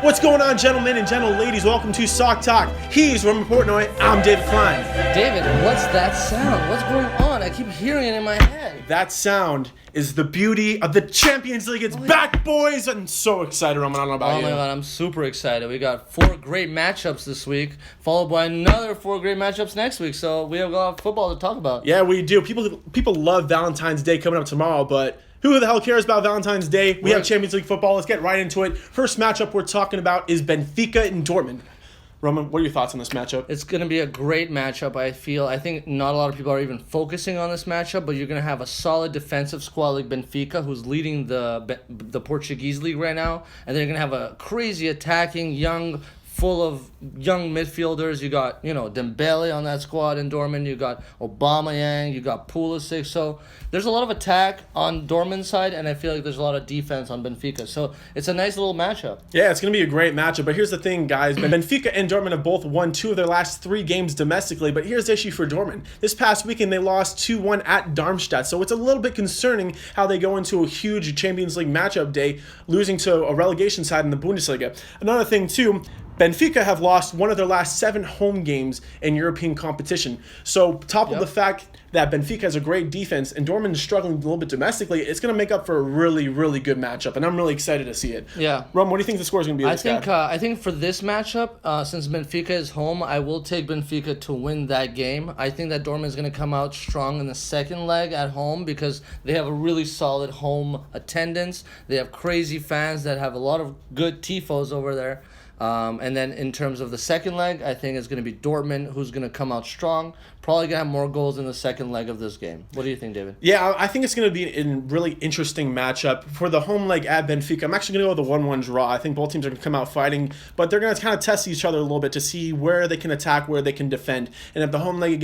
What's going on, gentlemen and gentle ladies? Welcome to SoccTalk. He's Roman Portnoy. I'm David Klein. David, what's that sound? What's going on? I keep hearing it in my head. That sound is the beauty of the Champions League. It's back, boys! I'm so excited, Roman. I don't know about you. Oh my god, I'm super excited. We got 4 great matchups this week, followed by another 4 great matchups next week. So we have a lot of football to talk about. Yeah, we do. People love Valentine's Day coming up tomorrow, but who the hell cares about Valentine's Day? We have Champions League football. Let's get right into it. First matchup we're talking about is Benfica and Dortmund. Roman, what are your thoughts on this matchup? It's going to be a great matchup, I feel. I think not a lot of people are even focusing on this matchup, but you're going to have a solid defensive squad like Benfica, who's leading the Portuguese league right now, and then you're going to have a crazy attacking, full of young midfielders. You got, Dembele on that squad in Dortmund. You got Aubameyang. You got Pulisic. So there's a lot of attack on Dortmund's side, and I feel like there's a lot of defense on Benfica. So it's a nice little matchup. Yeah, it's going to be a great matchup. But here's the thing, guys. Benfica and Dortmund have both won 2 of their last 3 games domestically. But here's the issue for Dortmund. This past weekend, they lost 2-1 at Darmstadt. So it's a little bit concerning how they go into a huge Champions League matchup day, losing to a relegation side in the Bundesliga. Another thing, too, Benfica have lost 1 of their last 7 home games in European competition. So, top of the fact that Benfica has a great defense and Dortmund is struggling a little bit domestically, it's going to make up for a really, really good matchup, and I'm really excited to see it. Yeah. Rom, what do you think the score is going to be? I think for this matchup, since Benfica is home, I will take Benfica to win that game. I think that Dortmund is going to come out strong in the second leg at home because they have a really solid home attendance. They have crazy fans that have a lot of good tifos over there. And then in terms of the second leg, I think it's going to be Dortmund who's going to come out strong. Probably going to have more goals in the second leg of this game. What do you think, David? Yeah, I think it's going to be a really interesting matchup. For the home leg at Benfica, I'm actually going to go with a 1-1 draw. I think both teams are going to come out fighting, but they're going to kind of test each other a little bit to see where they can attack, where they can defend. And if the home leg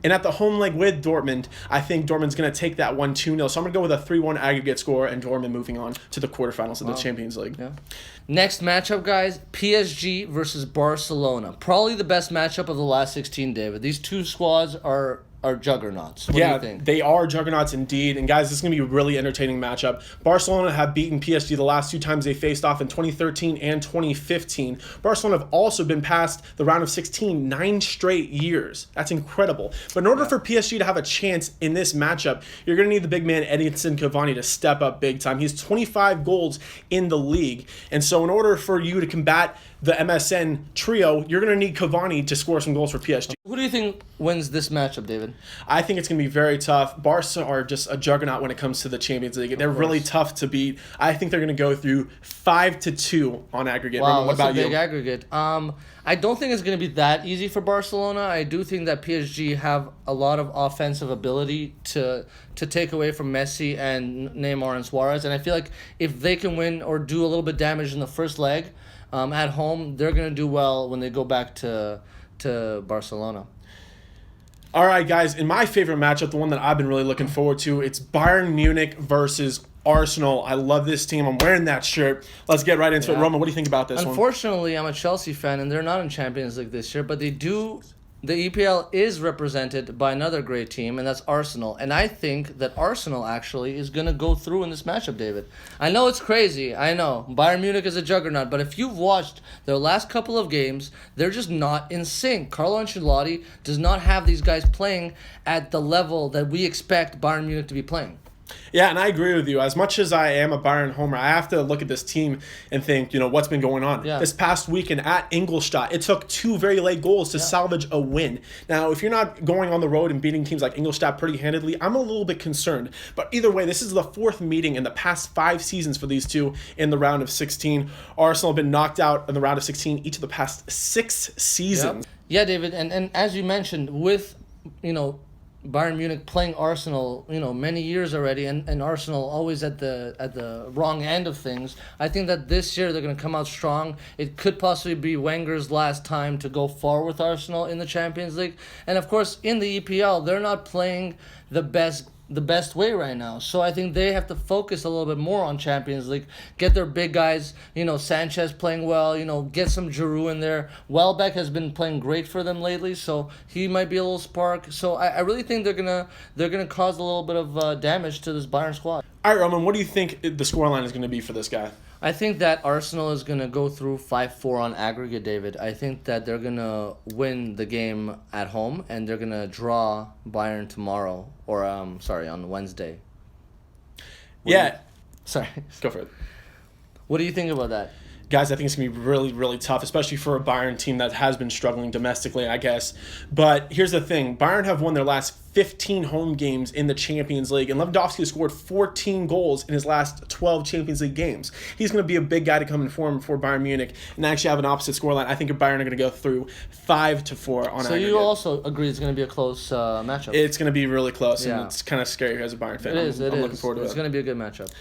at the home leg with Dortmund, I think Dortmund's going to take that 1-2-0. So I'm going to go with a 3-1 aggregate score and Dortmund moving on to the quarterfinals of the Champions League. Yeah. Next matchup, guys, PSG versus Barcelona. Probably the best matchup of the last 16, David. These two squads are juggernauts. What do you think? They are juggernauts indeed. And guys, this is going to be a really entertaining matchup. Barcelona have beaten PSG the last 2 times they faced off in 2013 and 2015. Barcelona have also been past the round of 16 9 straight years. That's incredible. But in order for PSG to have a chance in this matchup, you're going to need the big man Edinson Cavani to step up big time. He has 25 goals in the league. And so in order for you to combat the MSN trio, you're going to need Cavani to score some goals for PSG. Who do you think wins this matchup, David? I think it's going to be very tough. Barca are just a juggernaut when it comes to the Champions League. They're really tough to beat. I think they're going to go through 5-2 on aggregate. Wow, what about that's a big aggregate. I don't think it's going to be that easy for Barcelona. I do think that PSG have a lot of offensive ability to take away from Messi and Neymar and Suarez. And I feel like if they can win or do a little bit damage in the first leg at home, they're going to do well when they go back to Barcelona. All right, guys, in my favorite matchup, the one that I've been really looking forward to, it's Bayern Munich versus Arsenal. I love this team. I'm wearing that shirt. Let's get right into it. Roman, what do you think about this one? Unfortunately, I'm a Chelsea fan, and they're not in Champions League this year, but they do. The EPL is represented by another great team, and that's Arsenal. And I think that Arsenal actually is going to go through in this matchup, David. I know it's crazy. I know. Bayern Munich is a juggernaut. But if you've watched their last couple of games, they're just not in sync. Carlo Ancelotti does not have these guys playing at the level that we expect Bayern Munich to be playing. Yeah, and I agree with you. As much as I am a Bayern homer, I have to look at this team and think, what's been going on. Yeah. This past weekend at Ingolstadt, it took 2 very late goals to salvage a win. Now, if you're not going on the road and beating teams like Ingolstadt pretty handedly, I'm a little bit concerned. But either way, this is the 4th meeting in the past 5 seasons for these two in the round of 16. Arsenal have been knocked out in the round of 16 each of the past 6 seasons. Yeah, David, and as you mentioned, with, Bayern Munich playing Arsenal, many years already, and Arsenal always at the wrong end of things. I think that this year they're going to come out strong. It could possibly be Wenger's last time to go far with Arsenal in the Champions League. And of course, in the EPL, they're not playing the best way right now. So I think they have to focus a little bit more on Champions League, get their big guys, Sanchez playing well, get some Giroud in there. Welbeck has been playing great for them lately, so he might be a little spark. So I really think they're gonna cause a little bit of damage to this Bayern squad. All right, Roman, what do you think the scoreline is going to be for this guy? I think that Arsenal is going to go through 5-4 on aggregate, David. I think that they're going to win the game at home, and they're going to draw Bayern tomorrow, or on Wednesday. Sorry. Go for it. What do you think about that? Guys, I think it's going to be really, really tough, especially for a Bayern team that has been struggling domestically, I guess. But here's the thing. Bayern have won their last 15 home games in the Champions League, and Lewandowski has scored 14 goals in his last 12 Champions League games. He's going to be a big guy to come in form for Bayern Munich, and actually have an opposite scoreline. I think Bayern are going to go through 5-4 on So aggregate. you also agree it's going to be a close matchup? It's going to be really close, Yeah. and it's kind of scary as a Bayern fan. It is. I'm looking forward to it. It's going to be a good matchup.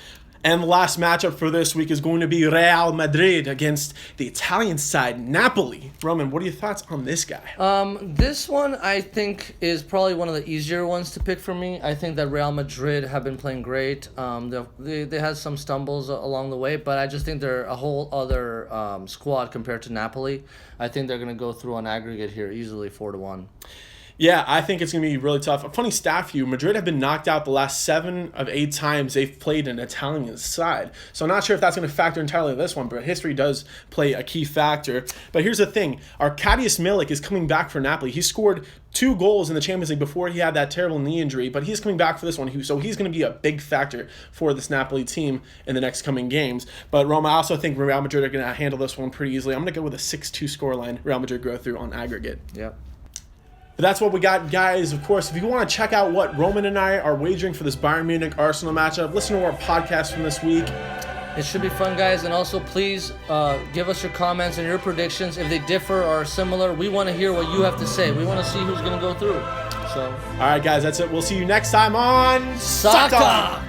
And the last matchup for this week is going to be Real Madrid against the Italian side, Napoli. Roman, what are your thoughts on this guy? This one I think is probably one of the easier ones to pick for me. I think that Real Madrid have been playing great. They had some stumbles along the way, but I just think they're a whole other squad compared to Napoli. I think they're going to go through on aggregate here easily 4-1. Yeah, I think it's going to be really tough. A funny stat for you, Madrid have been knocked out the last 7 of 8 times they've played an Italian side. So I'm not sure if that's going to factor entirely this one, but history does play a key factor. But here's the thing. Arkadiusz Milik is coming back for Napoli. He scored 2 goals in the Champions League before he had that terrible knee injury, but he's coming back for this one. So he's going to be a big factor for this Napoli team in the next coming games. But Roma, I also think Real Madrid are going to handle this one pretty easily. I'm going to go with a 6-2 scoreline. Real Madrid go through on aggregate. Yep. But that's what we got, guys. Of course, if you want to check out what Roman and I are wagering for this Bayern Munich Arsenal matchup, listen to our podcast from this week. It should be fun, guys. And also, please give us your comments and your predictions. If they differ or are similar, we want to hear what you have to say. We want to see who's going to go through. So, all right, guys, that's it. We'll see you next time on SoccTalk.